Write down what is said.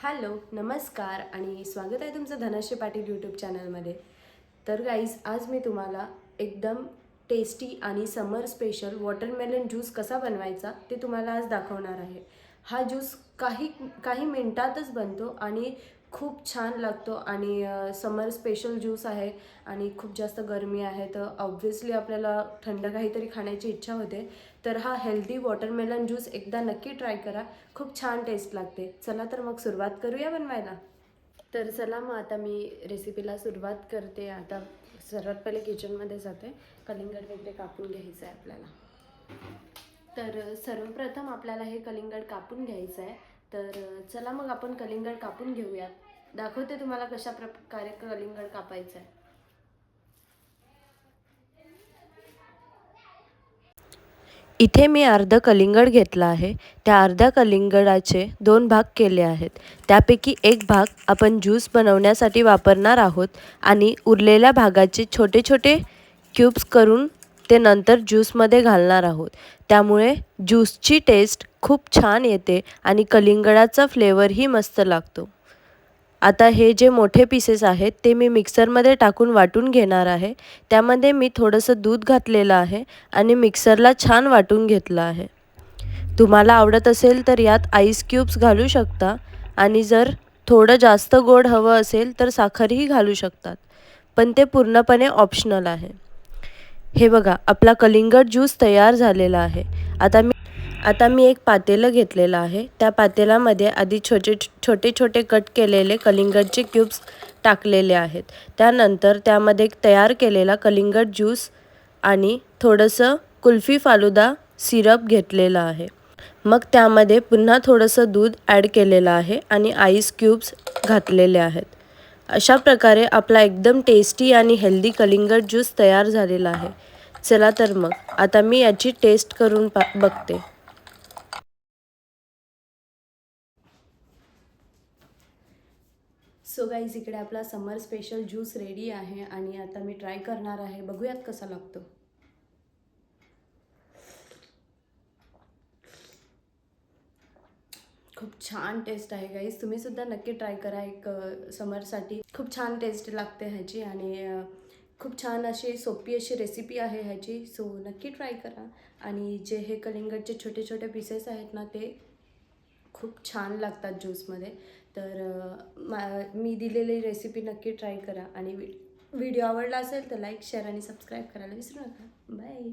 Hello, नमस्कार आणि स्वागत आहे तुमचं धनश्री पाटील यूट्यूब चॅनलमध्ये. तर गाईज, आज मी तुम्हाला एकदम टेस्टी आणि समर स्पेशल वॉटरमेलन ज्यूस कसा बनवायचा ते तुम्हाला आज दाखवणार आहे. हा ज्यूस काही काही मिनटातच बनतो आणि खूप छान लागतो आणि समर स्पेशल ज्यूस आहे आणि खूप जास्त गरमी आहे तर ऑब्व्हियसली आपल्याला थंड काहीतरी खाण्याची इच्छा होते. तर हा हेल्दी वॉटरमेलन ज्यूस एकदा नक्की ट्राय करा, खूप छान टेस्ट लागते. चला तर मग सुरुवात करूया बनवायला. तर चला मग आता मी रेसिपीला सुरुवात करते. आता सर्वात पहिले किचनमध्ये जाते. कलिंगड वगैरे कापून घ्यायचं आहे आपल्याला. तर सर्वप्रथम आपल्याला हे कलिंगड कापून घ्यायचं आहे. तर चला मग आपण कलिंगड कापून घेऊयात. दाखवते तुम्हाला कशा प्रकारे कलिंगड कापायचं आहे. इथे मी अर्ध कलिंगड घेतला आहे. त्या अर्ध्या कलिंगडाचे 2 भाग केले आहेत. त्यापैकी एक भाग आपण ज्यूस बनवण्यासाठी वापरणार आहोत आणि उरलेल्या भागाचे छोटे छोटे क्यूब्स करून ते नंतर ज्यूसमध्ये घालणार आहोत. त्यामुळे ज्यूसची टेस्ट खूप छान येते आणि कलिंगडाचा फ्लेवरही मस्त लागतो. आता हे जे मोठे पीसेस आहेत ते मी मिक्सरमध्ये टाकून वाटून घेणार आहे. त्यामध्ये मी थोडंसं दूध घातलेलं आहे आणि मिक्सरला छान वाटून घेतलं आहे. तुम्हाला आवडत असेल तर यात आईस क्यूब्स घालू शकता आणि जर थोडं जास्त गोड हवं असेल तर साखरही घालू शकतात, पण ते पूर्णपणे ऑप्शनल आहे. हे बघा, आपला कलिंगड ज्यूस तयार झालेला आहे. आता मी एक पातेलं घेतलेलं आहे. त्या पातेल्यामध्ये आधी छोटे छोटे कट केलेले कलिंगडचे क्यूब्स टाकलेले आहेत. त्यानंतर त्यामध्ये तयार केलेला कलिंगड ज्यूस आणि थोडंसं कुल्फी फालुदा सिरप घेतलेलं आहे. मग त्यामध्ये पुन्हा थोडंसं दूध ॲड केलेलं आहे आणि आईस क्यूब्स घातलेले आहेत. अशा प्रकारे आपला एकदम टेस्टी आणि हेल्दी कलिंगड ज्यूस तयार झालेला आहे. चला तर मग आता मी याची टेस्ट करून बघते. सो गाईज, इकडे आपला समर स्पेशल ज्यूस रेडी आहे आणि आता मी ट्राय करणार आहे. बघूयात कसा लागतो. खूप छान टेस्ट आहे गाईज, तुम्ही सुद्धा नक्की ट्राय करा. एक समरसाठी खूप छान टेस्ट लागते ह्याची आणि खूप छान अशी सोपी अशी रेसिपी आहे ह्याची. सो नक्की ट्राय करा. आणि जे हे कलिंगडचे छोटे छोटे पीसेस आहेत ना, ते खूप छान लागतात ज्यूसमध्ये. तर मी दिलेली रेसिपी नक्की ट्राय करा आणि व्हिडिओ आवडला असेल तर लाईक, शेअर आणि सबस्क्राईब करायला विसरू नका. बाय.